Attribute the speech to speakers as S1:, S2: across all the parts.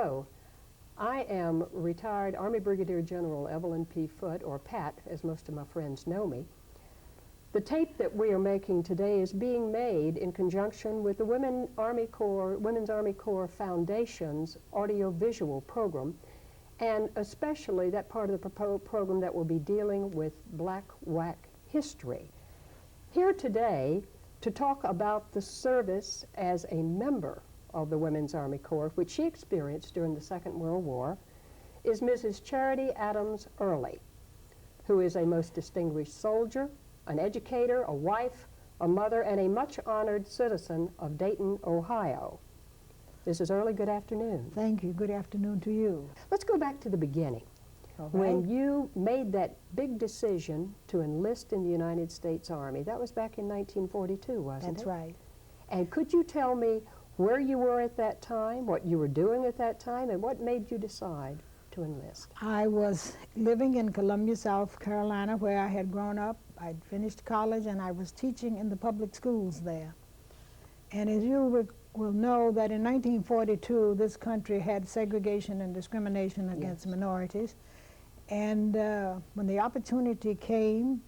S1: Hello, I am retired Army Brigadier General Evelyn P. Foote, or Pat, as most of my friends know me. The tape that we are making today is being made in conjunction with the Women's Army Corps Foundation's audiovisual program, and especially that part of the program that will be dealing with Black WAAC history. Here today to talk about the service as a member of the Women's Army Corps, which she experienced during the Second World War, is Mrs. Charity Adams Early, who is a most distinguished soldier, an educator, a wife, a mother, and a much-honored citizen of Dayton, Ohio. Mrs. Early, good afternoon.
S2: Thank you. Good afternoon to you.
S1: Let's go back to the beginning.
S2: All right.
S1: When you made that big decision to enlist in the United States Army, that was back in 1942, wasn't it?
S2: That's right.
S1: And could you tell me where you were at that time, what you were doing at that time, and what made you decide to enlist?
S2: I was living in Columbia, South Carolina, where I had grown up. I'd finished college, and I was teaching in the public schools there. And as you will know, that in 1942, this country had segregation and discrimination against minorities. And when the opportunity came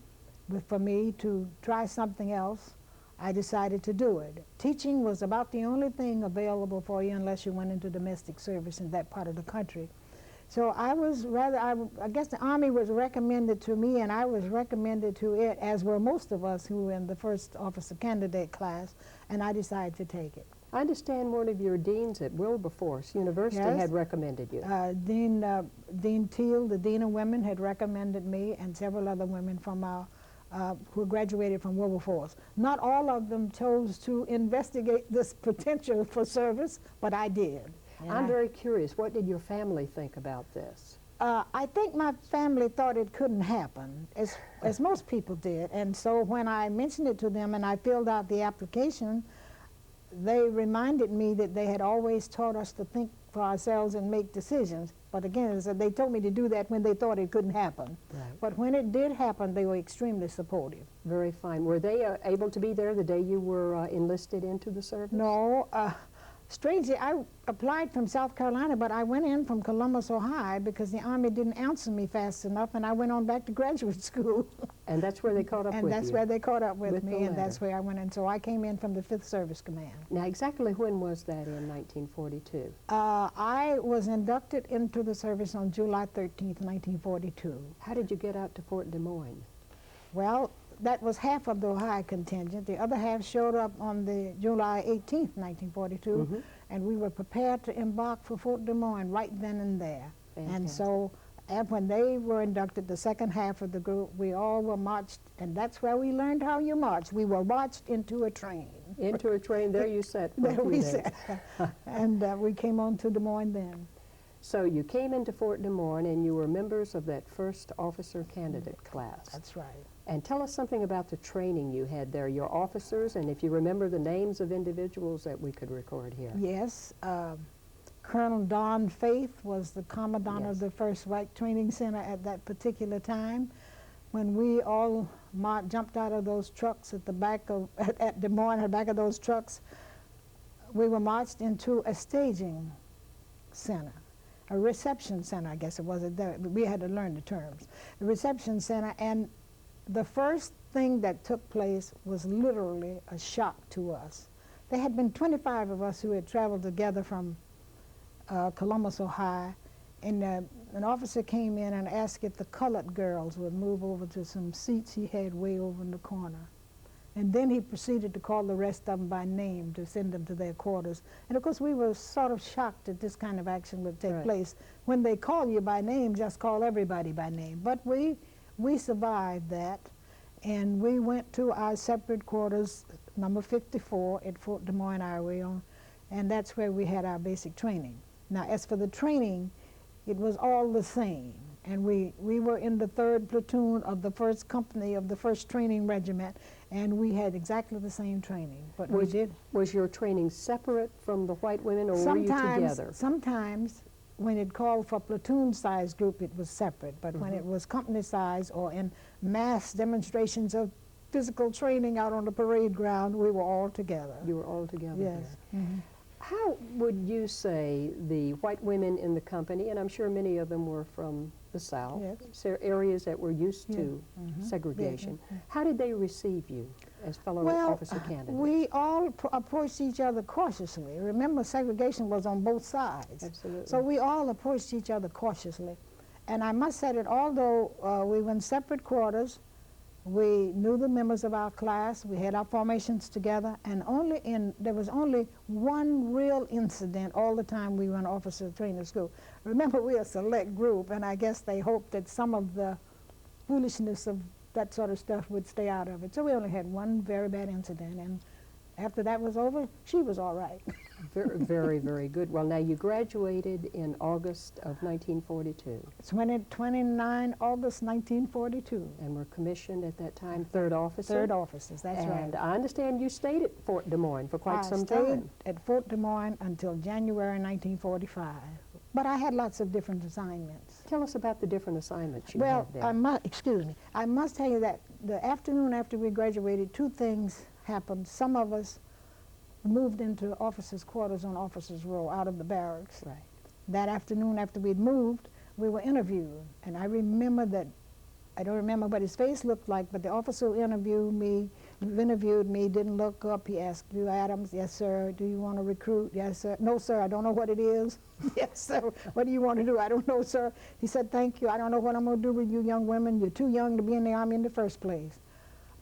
S2: for me to try something else, I decided to do it. Teaching was about the only thing available for you unless you went into domestic service in that part of the country. So I was rather, I guess the Army was recommended to me, and I was recommended to it, as were most of us who were in the first officer candidate class, and I decided to take it.
S1: I understand one of your deans at Wilberforce University had recommended you.
S2: Dean Teal, the Dean of Women, had recommended me, and several other women from our who graduated from Wilberforce. Not all of them chose to investigate this potential for service, but I did. And
S1: I'm very curious, what did your family think about this?
S2: I think my family thought it couldn't happen, as most people did. And so when I mentioned it to them and I filled out the application, they reminded me that they had always taught us to think for ourselves and make decisions. But again, they told me to do that when they thought it couldn't happen.
S1: Right.
S2: But when it did happen, they were extremely supportive.
S1: Very fine. Were they able to be there the day you were enlisted into the service?
S2: No. Strangely, I applied from South Carolina, but I went in from Columbus, Ohio, because the Army didn't answer me fast enough, and I went on back to graduate school.
S1: And that's where they caught up with you?
S2: And that's where they caught up with me, and that's where I went in. So I came in from the 5th Service Command.
S1: Now, exactly when was that in 1942?
S2: I was inducted into the service on July 13th, 1942.
S1: How did you get out to Fort Des Moines?
S2: Well, that was half of the Ohio contingent. The other half showed up on the July 18th, 1942, and we were prepared to embark for Fort Des Moines right then and there.
S1: Fantastic.
S2: And so when they were inducted, the second half of the group, we all were marched, and that's where we learned how you march. We were marched into a train.
S1: Into a train, there you sat for
S2: there
S1: a few
S2: we
S1: days.
S2: sat. And we came on to Des Moines then.
S1: So you came into Fort Des Moines, and you were members of that first officer candidate class.
S2: That's right.
S1: And tell us something about the training you had there, your officers, and if you remember the names of individuals that we could record here.
S2: Yes. Colonel Don Faith was the commandant of the First WAAC Training Center at that particular time. When we all jumped out of those trucks at the back of, at Des Moines, at the back of those trucks, we were marched into a staging center, a reception center, I guess it was. We had to learn the terms. The reception center, and the first thing that took place was literally a shock to us. There had been 25 of us who had traveled together from Columbus, Ohio, and an officer came in and asked if the colored girls would move over to some seats he had way over in the corner. And then he proceeded to call the rest of them by name to send them to their quarters. And of course we were sort of shocked that this kind of action would take place. When they call you by name, just call everybody by name. But we survived that, and we went to our separate quarters, number 54 at Fort Des Moines, Iowa, and that's where we had our basic training. Now, as for the training, it was all the same, and we were in the 3rd platoon of the 1st company of the 1st training regiment, and we had exactly the same training. But
S1: was your training separate from the white women, or were you together?
S2: Sometimes, when it called for platoon size group, it was separate, but when it was company size or in mass demonstrations of physical training out on the parade ground, we were all together.
S1: You were all together.
S2: Yes.
S1: There. How would you say the white women in the company, and I'm sure many of them were from the South,
S2: Yes.
S1: so areas that were used to
S2: Mhm.
S1: segregation,
S2: Yeah.
S1: how did they receive you as fellow
S2: Well,
S1: officer candidates?
S2: we all approached each other cautiously. Remember, segregation was on both sides.
S1: Absolutely.
S2: So we all approached each other cautiously. And I must say that although we were in separate quarters, we knew the members of our class, we had our formations together, and there was only one real incident all the time we were in officer training school. Remember, we're a select group, and I guess they hoped that some of the foolishness of that sort of stuff would stay out of it. So we only had one very bad incident, and after that was over, she was all right.
S1: Very, very, very good. Well, now you graduated in August of 1942.
S2: It's 29 August 1942.
S1: And were commissioned at that time third officer.
S2: Third officers, that's right.
S1: And I understand you stayed at Fort Des Moines for quite some
S2: I stayed
S1: time.
S2: at Fort Des Moines until January 1945. But I had lots of different assignments.
S1: Tell us about the different assignments you
S2: Well,
S1: had there.
S2: I must tell you that the afternoon after we graduated, two things happened. Some of us moved into officers' quarters on Officers' Row out of the barracks.
S1: Right.
S2: That afternoon after we'd moved, we were interviewed. And I remember that, I don't remember what his face looked like, but the officer who interviewed me didn't look up. He asked, "You Adams?" "Yes, sir." "Do you want to recruit?" "Yes, sir." "No, sir, I don't know what it is." "Yes, sir." "What do you want to do?" "I don't know, sir." He said, "Thank you. I don't know what I'm going to do with you young women. You're too young to be in the Army in the first place."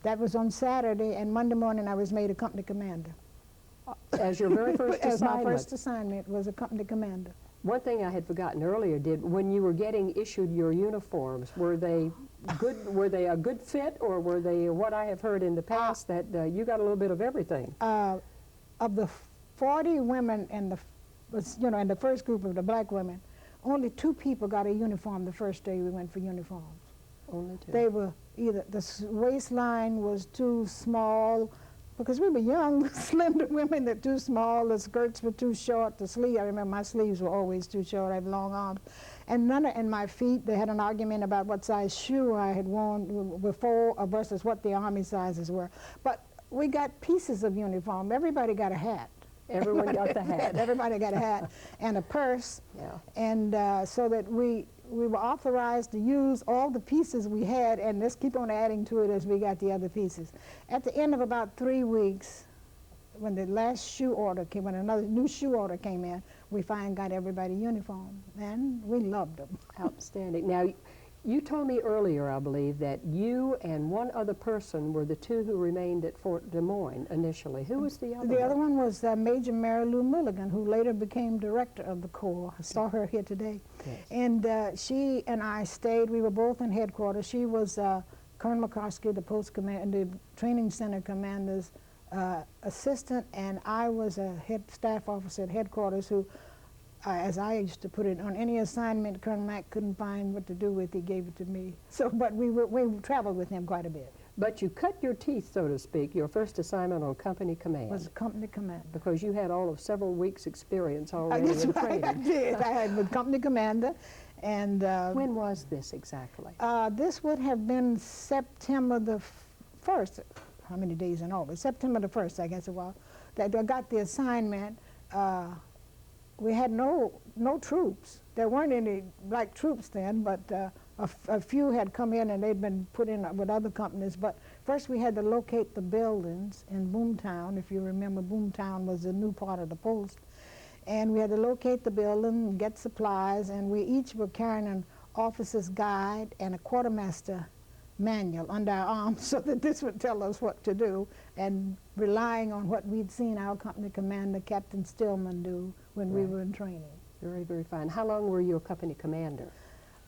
S2: That was on Saturday, and Monday morning I was made a company commander.
S1: As your very first
S2: As
S1: assignment.
S2: my first assignment was a company commander.
S1: One thing I had forgotten earlier, when you were getting issued your uniforms, were they a good fit, or were they what I have heard in the past that you got a little bit of everything?
S2: Of the 40 women in the first group of the black women, only 2 people got a uniform the first day we went for uniforms.
S1: Only 2.
S2: They were either the waistline was too small, because we were young, slender women that too small, the skirts were too short, I remember my sleeves were always too short, I have long arms. And in my feet, they had an argument about what size shoe I had worn before versus what the Army sizes were. But we got pieces of uniform. Everybody got a hat.
S1: Everyone got the hat.
S2: Everybody got a hat and a purse.
S1: Yeah.
S2: And so that we were authorized to use all the pieces we had and just keep on adding to it as we got the other pieces. At the end of about 3 weeks, when the last shoe order came, when another new shoe order came in, we finally got everybody uniform, and we loved them.
S1: Outstanding. Now, you told me earlier, I believe, that you and one other person were the 2 who remained at Fort Des Moines initially. Who was the other one?
S2: The other one was Major Mary Lou Mulligan, who later became director of the Corps. I saw her here today.
S1: Yes.
S2: And she and I stayed. We were both in headquarters. She was Colonel McCoskey, the training center commander's assistant, and I was a head staff officer at headquarters who, as I used to put it, on any assignment Colonel Mack couldn't find what to do with, he gave it to me. So, but we traveled with him quite a bit.
S1: But you cut your teeth, so to speak, your first assignment on company command.
S2: Was a company commander.
S1: Because you had all of several weeks' experience already
S2: That's
S1: in
S2: right,
S1: training.
S2: I did. I had been company commander. And
S1: when was this exactly?
S2: this would have been September the 1st. How many days in August? September the 1st, I guess it was, that I got the assignment. We had no troops. There weren't any black troops then, but a few had come in and they'd been put in with other companies. But first we had to locate the buildings in Boomtown. If you remember, Boomtown was a new part of the post. And we had to locate the building, get supplies, and we each were carrying an officer's guide and a quartermaster manual under our arms so that this would tell us what to do, and relying on what we'd seen our company commander, Captain Stillman, do when we were in training.
S1: Very, very fine. How long were you a company commander?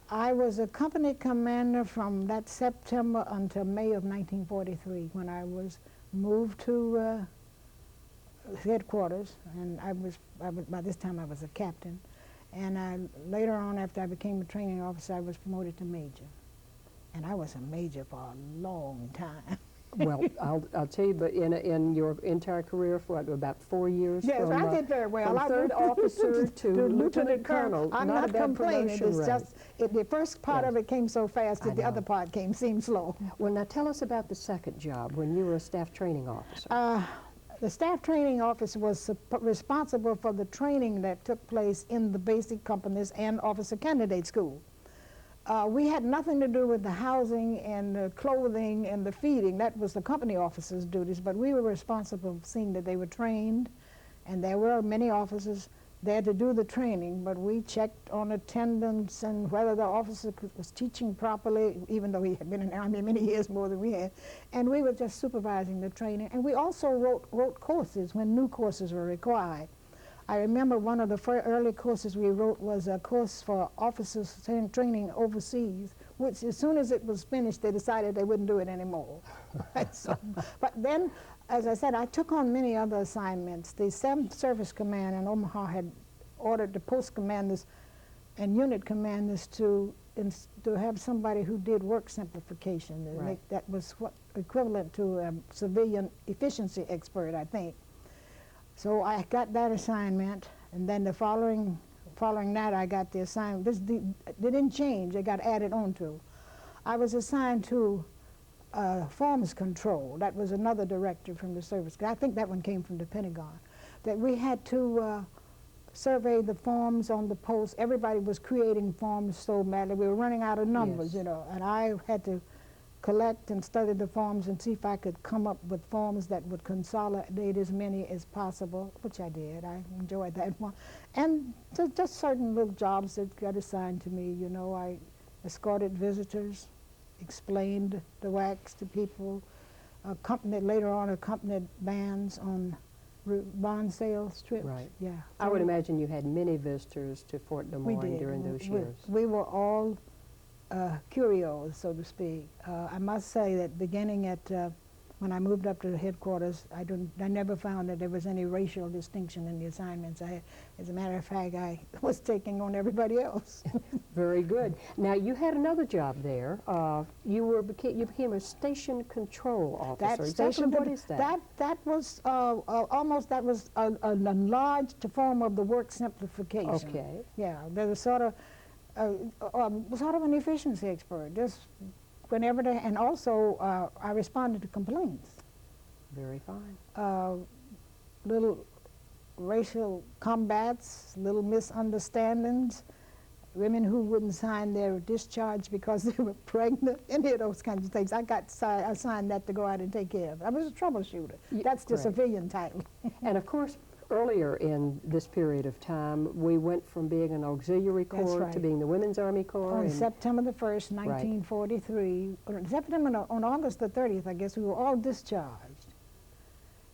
S2: I was a company commander from that September until May of 1943, when I was moved to headquarters, and by this time I was a captain. And later on, after I became a training officer, I was promoted to major. And I was a major for a long time.
S1: Well, I'll tell you, but in your entire career, for about 4 years?
S2: Yes,
S1: from,
S2: I did very well.
S1: From third officer to lieutenant colonel.
S2: I'm
S1: not
S2: not
S1: a bad
S2: complaining.
S1: promotion
S2: It's
S1: rate.
S2: just the first part of it came so fast that the other part seemed slow.
S1: Well, now tell us about the second job when you were a staff training officer.
S2: The staff training officer was responsible for the training that took place in the basic companies and officer candidate school. We had nothing to do with the housing and the clothing and the feeding. That was the company officers' duties, but we were responsible for seeing that they were trained, and there were many officers there to do the training, but we checked on attendance and whether the officer was teaching properly, even though he had been in the Army many years more than we had, and we were just supervising the training. And we also wrote courses when new courses were required. I remember one of the early courses we wrote was a course for officers training overseas, which as soon as it was finished, they decided they wouldn't do it anymore. So, but then, as I said, I took on many other assignments. The 7th Service Command in Omaha had ordered the post commanders and unit commanders to have somebody who did work simplification.
S1: Right.
S2: That was what equivalent to a civilian efficiency expert, I think. So I got that assignment, and then the following that I got the assignment. They didn't change, they got added on to. I was assigned to forms control. That was another directive from the service. I think that one came from the Pentagon. That we had to survey the forms on the post. Everybody was creating forms so badly. We were running out of numbers,
S1: Yes.
S2: you know, and I had to collect and study the forms and see if I could come up with forms that would consolidate as many as possible, which I did. I enjoyed that one. And just certain little jobs that got assigned to me, you know. I escorted visitors, explained the WAACs to people, later on accompanied bands on bond sales trips.
S1: Right.
S2: Yeah.
S1: I would imagine you had many visitors to Fort Des Moines during those years.
S2: We were all curios, so to speak. I must say that beginning at when I moved up to the headquarters, I never found that there was any racial distinction in the assignments. As a matter of fact, I was taking on everybody else.
S1: Very good. Now you had another job there. You became a station control officer. Exactly what is that?
S2: That was a enlarged form of the work simplification.
S1: Okay.
S2: Yeah, there was sort of an efficiency expert. Just whenever they, and also I responded to complaints.
S1: Very fine.
S2: Little racial combats, little misunderstandings, women who wouldn't sign their discharge because they were pregnant, any of those kinds of things. I got assigned that to go out and take care of. I was a troubleshooter. That's the civilian title.
S1: And of course, earlier in this period of time, we went from being an auxiliary corps to being the Women's Army Corps.
S2: On September the 1st, 1943, on August the 30th, I guess, we were all discharged.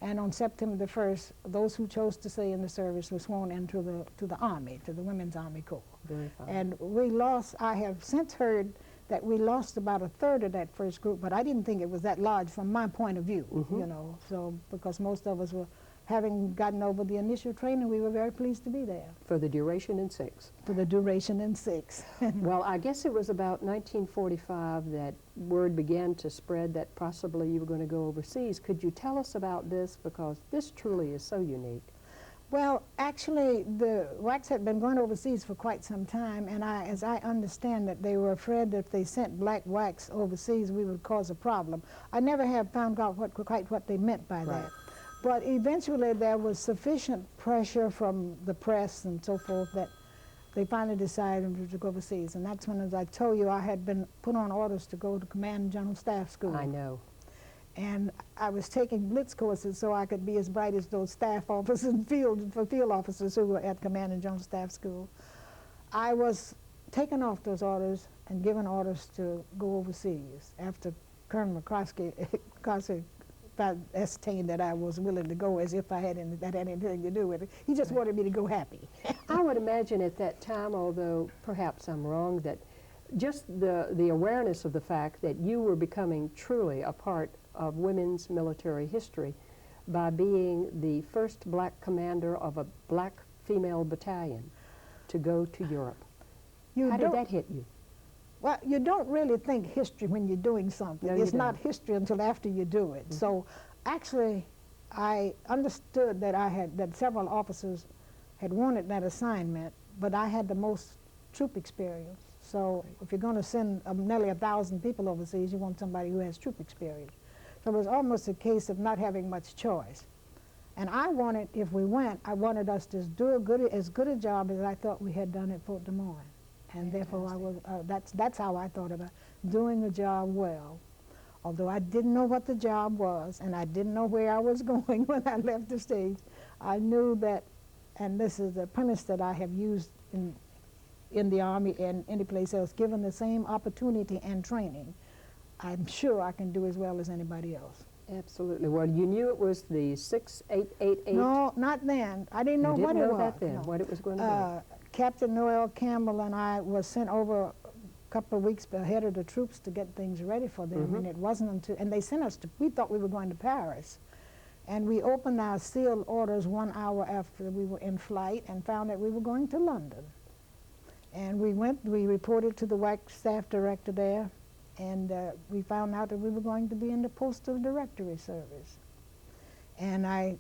S2: And on September the 1st, those who chose to stay in the service were sworn into the Army, to the Women's Army Corps.
S1: Very fine.
S2: And we lost, I have since heard that we lost about a third of that first group, but I didn't think it was that large from my point of view, you know, so because most of us were having gotten over the initial training, we were very pleased to be there.
S1: For the duration in 6.
S2: For the duration in 6.
S1: Well, I guess it was about 1945 that word began to spread that possibly you were going to go overseas. Could you tell us about this? Because this truly is so unique.
S2: Well, actually, the WAACs had been going overseas for quite some time, and as I understand it, they were afraid that if they sent black WAACs overseas, we would cause a problem. I never have found out quite what they meant by that. But eventually there was sufficient pressure from the press and so forth that they finally decided to go overseas. And that's when, as I told you, I had been put on orders to go to Command and General Staff School.
S1: I know.
S2: And I was taking blitz courses so I could be as bright as those staff officers and field officers who were at Command and General Staff School. I was taken off those orders and given orders to go overseas after Colonel McCroskey ascertained that I was willing to go, as if that had anything to do with it. He just wanted me to go happy.
S1: I would imagine at that time, although perhaps I'm wrong, that just the awareness of the fact that you were becoming truly a part of women's military history by being the first black commander of a black female battalion to go to Europe. How did that hit you?
S2: Well, you don't really think history when you're doing something.
S1: No,
S2: it's not history until after you do it. So actually, I understood that several officers had wanted that assignment, but I had the most troop experience. So if you're going to send nearly 1,000 people overseas, you want somebody who has troop experience. So it was almost a case of not having much choice. And I wanted, if we went, I wanted us to do as good a job as I thought we had done at Fort Des Moines. And therefore, that's how I thought about doing the job well. Although I didn't know what the job was, and I didn't know where I was going when I left the stage, I knew that, and this is a premise that I have used in the Army and any place else, given the same opportunity and training, I'm sure I can do as well as anybody else.
S1: Absolutely. Well, you knew it was the 6888?
S2: No, not then. I didn't know what it was.
S1: You didn't know that then,
S2: no.
S1: what it was going to be?
S2: Captain Noel Campbell and I was sent over a couple of weeks ahead of the troops to get things ready for them, and it wasn't until, and they sent us to, we thought we were going to Paris. And we opened our sealed orders 1 hour after we were in flight and found that we were going to London. And we reported to the WAAC staff director there, and we found out that we were going to be in the Postal Directory Service. And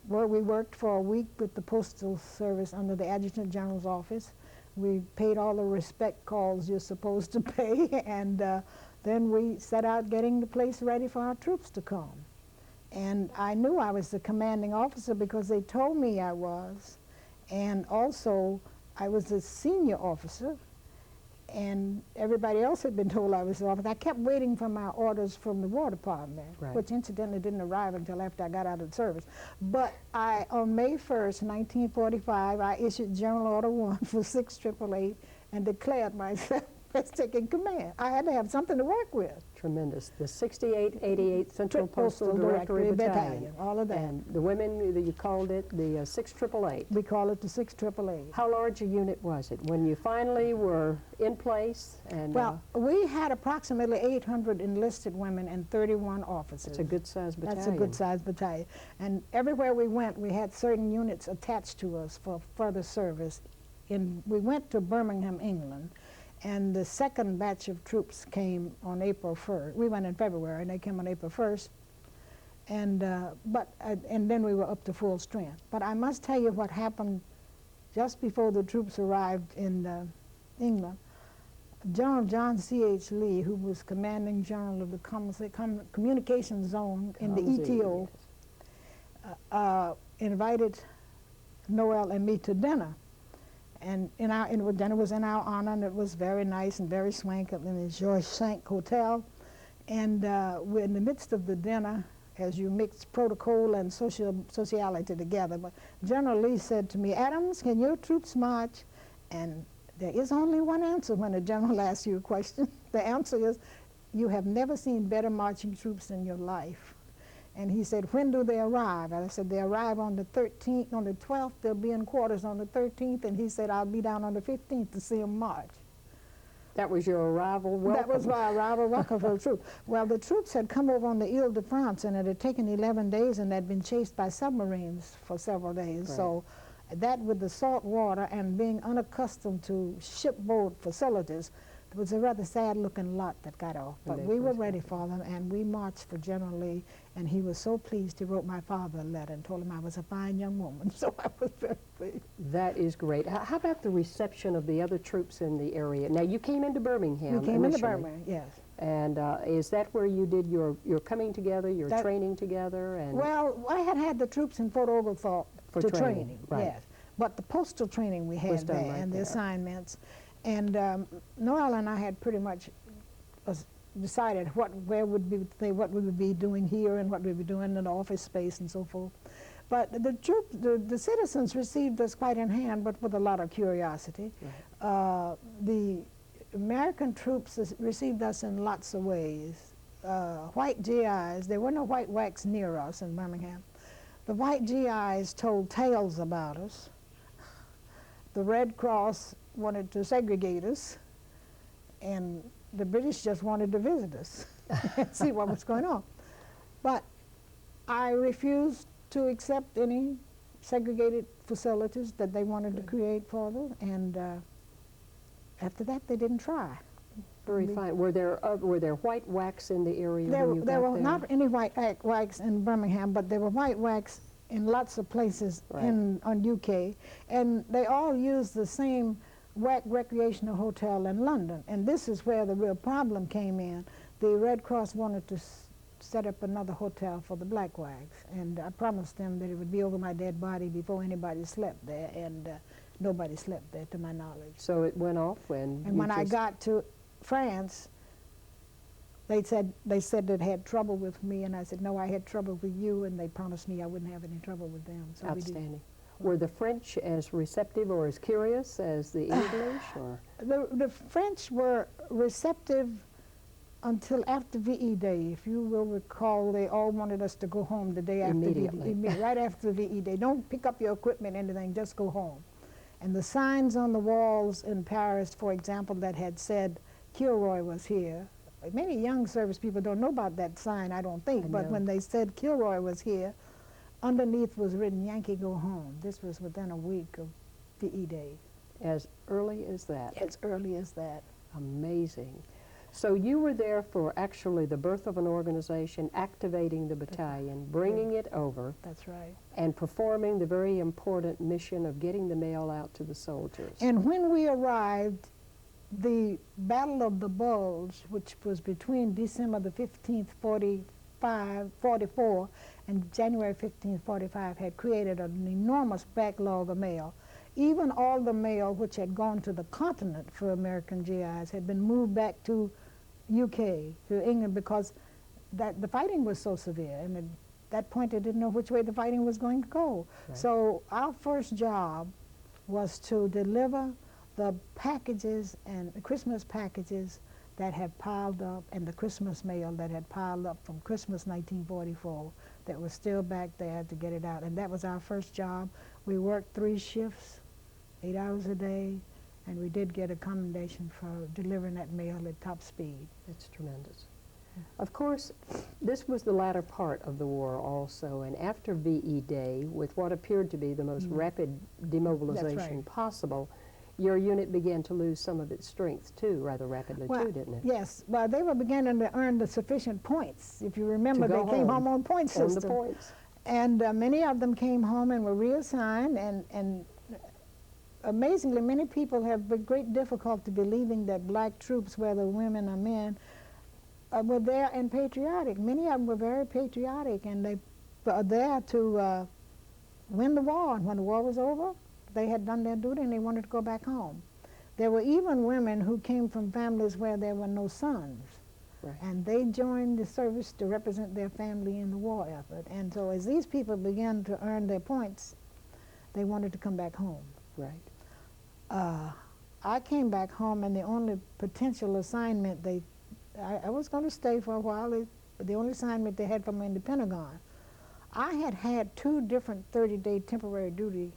S2: we worked for a week with the Postal Service under the Adjutant General's office. We paid all the respect calls you're supposed to pay, and then we set out getting the place ready for our troops to come. And I knew I was the commanding officer because they told me I was, and also I was a senior officer, and everybody else had been told I was the officer. I kept waiting for my orders from the War Department, which incidentally didn't arrive until after I got out of the service. But on May 1st, 1945, I issued General Order 1 for 688 and declared myself as taking command. I had to have something to work with.
S1: Tremendous. The 6888 Central Postal Directory Battalion.
S2: All of that.
S1: And the women, you called it the 6888.
S2: We call it the 6888.
S1: How large a unit was it when you finally were in place? And
S2: well, we had approximately 800 enlisted women and 31 officers.
S1: That's a good-sized battalion.
S2: That's a good-sized battalion. And everywhere we went, we had certain units attached to us for further service. We went to Birmingham, England, and the second batch of troops came on April 1st. We went in February, and they came on April 1st. And then we were up to full strength. But I must tell you what happened just before the troops arrived in England. General John C.H. Lee, who was commanding general of the communications zone in the ETO, invited Noel and me to dinner. And dinner was in our honor, and it was very nice and very swanky in the George Cinq Hotel. And we're in the midst of the dinner, as you mix protocol and sociality together. But General Lee said to me, "Adams, can your troops march?" And there is only one answer when a general asks you a question. The answer is, you have never seen better marching troops in your life. And he said, "When do they arrive?" And I said, "They arrive on the 13th, on the 12th, they'll be in quarters on the 13th, and he said, I'll be down on the 15th to see them march."
S1: That was your arrival welcome?
S2: That was my arrival welcome for the troops. Well, the troops had come over on the Ile-de-France, and it had taken 11 days, and they'd been chased by submarines for several days. Right. So that with the salt water and being unaccustomed to shipboard facilities, it was a rather sad-looking lot that got off. But we were ready for them, and we marched for General Lee, and he was so pleased. He wrote my father a letter and told him I was a fine young woman, so I was very pleased.
S1: That is great. How about the reception of the other troops in the area? Now, you came into Birmingham
S2: We came
S1: initially,
S2: into Birmingham, yes.
S1: And is that where you did your coming together, your training together? And
S2: well, I had the troops in Fort Oglethorpe for training,
S1: right.
S2: Yes. But the postal training we had there, right, and the assignments. And Noel and I had pretty much decided what we would be doing here and what we would be doing in the office space and so forth. But the citizens received us quite in hand, but with a lot of curiosity. Right. The American troops received us in lots of ways. White GIs, there were no white WACs near us in Birmingham. The white GIs told tales about us. The Red Cross wanted to segregate us, and the British just wanted to visit us and see what was going on. But I refused to accept any segregated facilities that they wanted to create for them, and after that they didn't try.
S1: Very fine. Were there white WACs in the area when you got there?
S2: There were not any white WACs in Birmingham, but there were white WACs in lots of places on UK, and they all used the same WAC recreational hotel in London. And this is where the real problem came in. The Red Cross wanted to set up another hotel for the black WAACs, and I promised them that it would be over my dead body before anybody slept there, and nobody slept there to my knowledge.
S1: So it went off when
S2: And when I got to France, they said it had trouble with me, and I said, no, I had trouble with you, and they promised me I wouldn't have any trouble with them. So
S1: Outstanding. Were the French as receptive or as curious as the English? Or
S2: The French were receptive until after VE Day. If you will recall, they all wanted us to go home the day after
S1: Immediately.
S2: right after VE Day. Don't pick up your equipment, anything, just go home. And the signs on the walls in Paris, for example, that had said Kilroy was here. Many young service people don't know about that sign, I don't think, but when they said Kilroy was here, underneath was written, Yankee go home. This was within a week of VE Day.
S1: as early as that?
S2: As early as that.
S1: Amazing. So you were there for actually the birth of an organization, activating the battalion, bringing it over.
S2: That's right.
S1: And performing the very important mission of getting the mail out to the soldiers.
S2: And when we arrived, the Battle of the Bulge, which was between December the 15th, 44, and January 15th, 45, had created an enormous backlog of mail. Even all the mail which had gone to the continent for American GIs had been moved back to UK, to England, because the fighting was so severe. And at that point, they didn't know which way the fighting was going to go.
S1: Right.
S2: So our first job was to deliver the packages and the Christmas packages that had piled up, and the Christmas mail that had piled up from Christmas 1944 that was still back there, to get it out. And that was our first job. We worked 3 shifts, 8 hours a day, and we did get a commendation for delivering that mail at top speed.
S1: That's tremendous. Of course, this was the latter part of the war also, and after VE Day, with what appeared to be the most rapid demobilization possible, your unit began to lose some of its strength too, rather rapidly too, didn't it?
S2: Yes, well, they were beginning to earn the sufficient points. If you remember, they came home on point system.
S1: On the points.
S2: And many of them came home and were reassigned, and amazingly, many people have great difficulty believing that black troops, whether women or men, were there and patriotic. Many of them were very patriotic, and they were there to win the war. And when the war was over, they had done their duty and they wanted to go back home. There were even women who came from families where there were no sons.
S1: Right.
S2: And they joined the service to represent their family in the war effort. And so as these people began to earn their points, they wanted to come back home.
S1: Right.
S2: I came back home, and the only potential assignment I was going to stay for a while, but the only assignment they had for me in the Pentagon. I had had 2 different 30-day temporary duty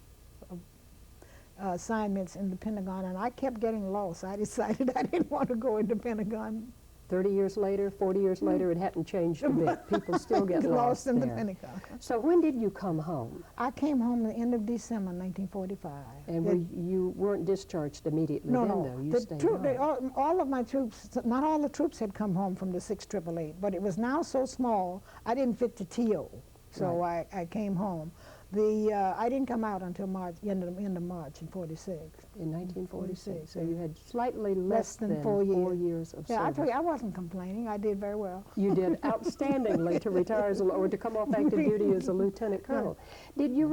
S2: assignments in the Pentagon, and I kept getting lost. I decided I didn't want to go in the Pentagon.
S1: 30 years later, 40 years later, it hadn't changed a bit. People still get lost
S2: in
S1: there.
S2: the Pentagon.
S1: So when did you come home?
S2: I came home at the end of December 1945.
S1: And you weren't discharged immediately then, though? You stayed home.
S2: All of my troops, not all the troops had come home from the 68888, but it was now so small, I didn't fit the TO, so I came home. I didn't come out until end of March in 46.
S1: In 1946. So you had slightly less than
S2: 4 years.
S1: 4 years of service.
S2: I tell you, I wasn't complaining. I did very well.
S1: You did outstandingly to retire as or to come off active duty as a lieutenant colonel. Did you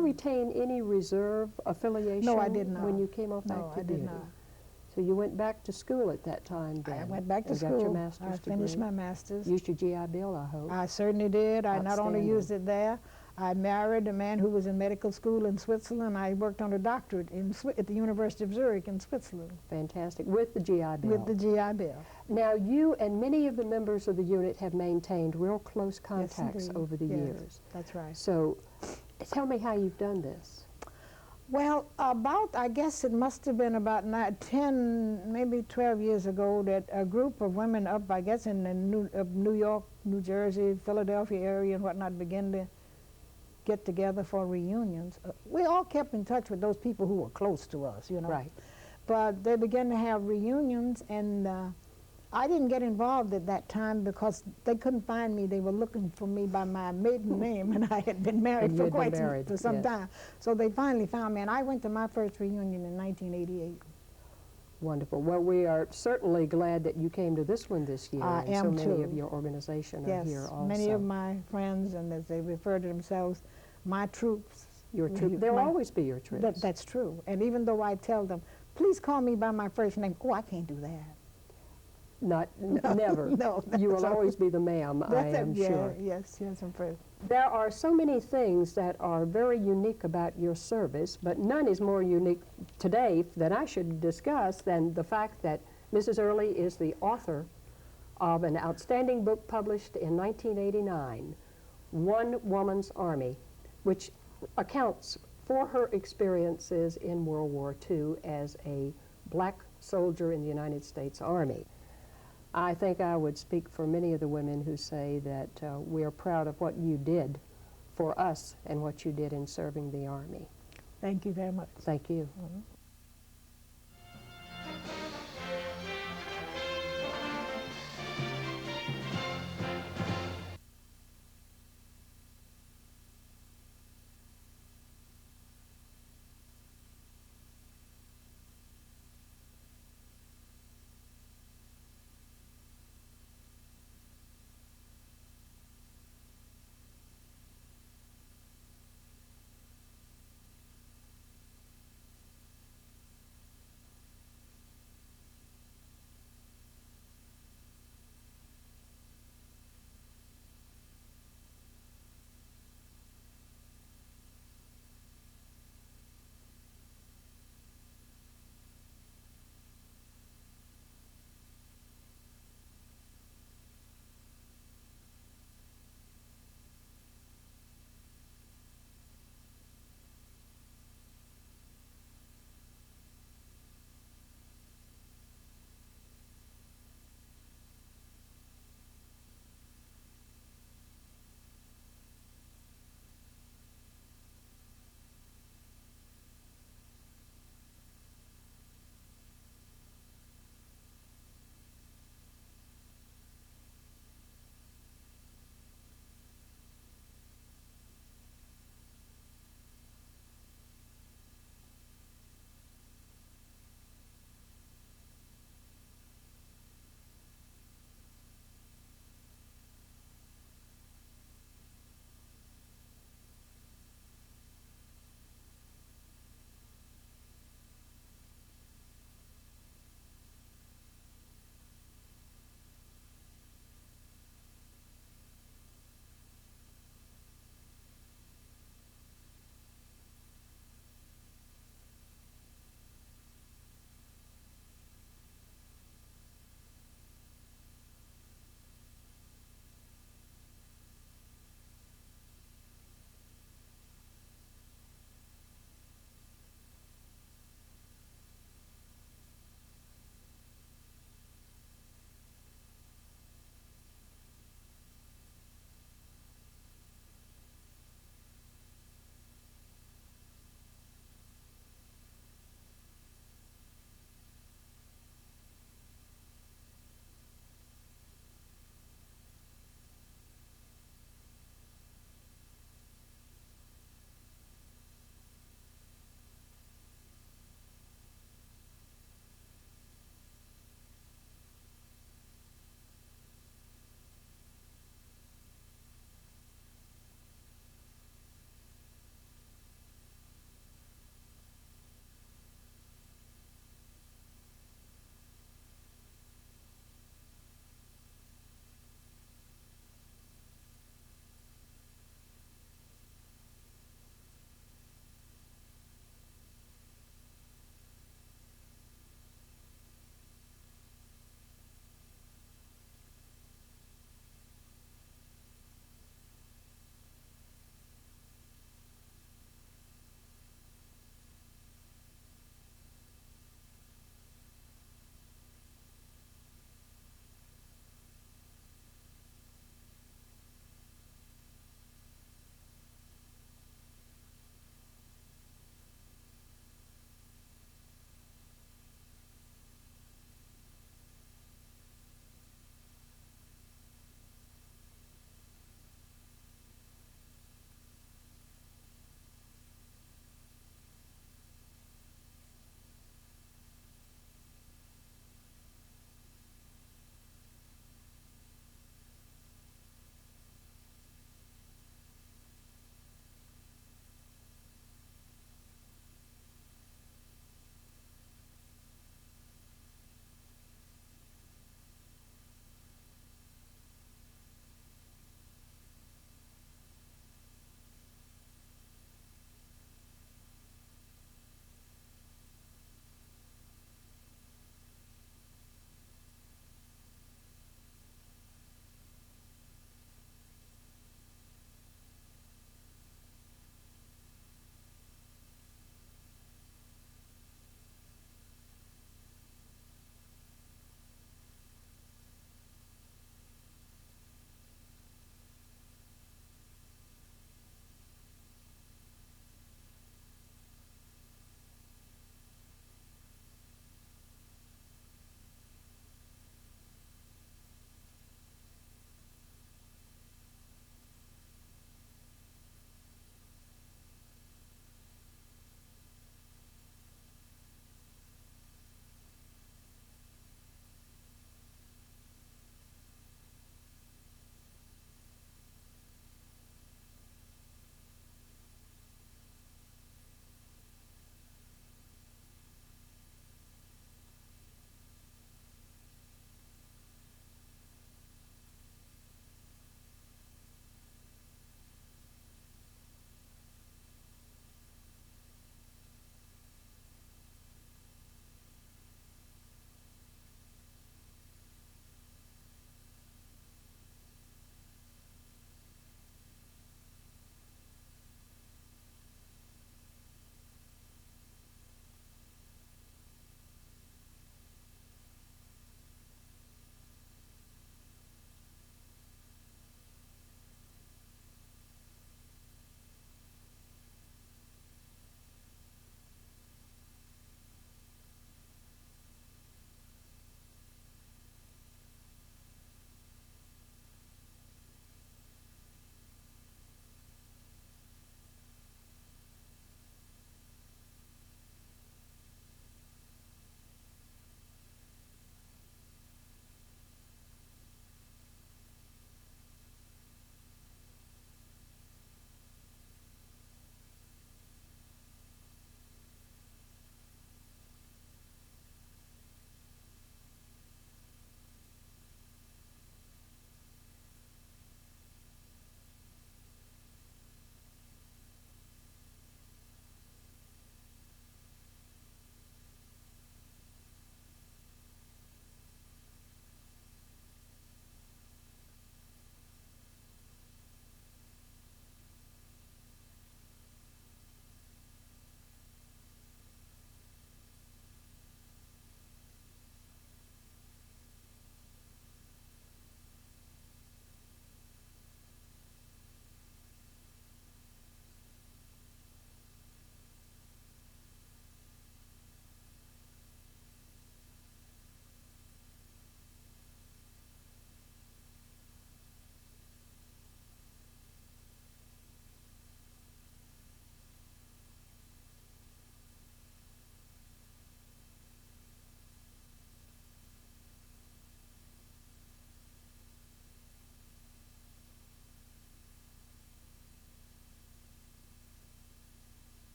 S1: retain any reserve affiliation?
S2: No, I did not.
S1: When you came off active duty?
S2: No, I did not.
S1: So you went back to school at that time then?
S2: I went back to
S1: and
S2: school.
S1: Got your master's
S2: I finished
S1: degree.
S2: my master's.
S1: Used your GI Bill, I hope.
S2: I certainly did. I not only
S1: Outstanding.
S2: used it there, I married a man who was in medical school in Switzerland. I worked on a doctorate at the University of Zurich in Switzerland.
S1: Fantastic. With the GI Bill.
S2: With the GI Bill.
S1: Now, you and many of the members of the unit have maintained real close contacts over the years.
S2: That's right.
S1: So, tell me how you've done this.
S2: Well, I guess it must have been about 10, maybe 12 years ago that a group of women up, I guess, in the New York, New Jersey, Philadelphia area and whatnot began to get together for reunions. We all kept in touch with those people who were close to us, you know.
S1: Right.
S2: But they began to have reunions, and I didn't get involved at that time because they couldn't find me. They were looking for me by my maiden name, and I had been married for some time. So they finally found me, and I went to my first reunion in 1988.
S1: Wonderful. Well, we are certainly glad that you came to this one this year.
S2: I
S1: and
S2: am
S1: so many
S2: too.
S1: of your organization
S2: Yes,
S1: are here also.
S2: many of my friends, and as they refer to themselves, my troops.
S1: Your troop. They'll always be your troops.
S2: That's true. And even though I tell them, please call me by my first name, oh, I can't do that.
S1: Never.
S2: No,
S1: You will
S2: that's
S1: always be the ma'am, I am sure.
S2: Yes, I'm afraid.
S1: There are so many things that are very unique about your service, but none is more unique today that I should discuss than the fact that Mrs. Early is the author of an outstanding book published in 1989, One Woman's Army, which accounts for her experiences in World War II as a black soldier in the United States Army. I think I would speak for many of the women who say that we are proud of what you did for us and what you did in serving the Army.
S2: Thank you very much.
S1: Thank you.
S2: Mm-hmm.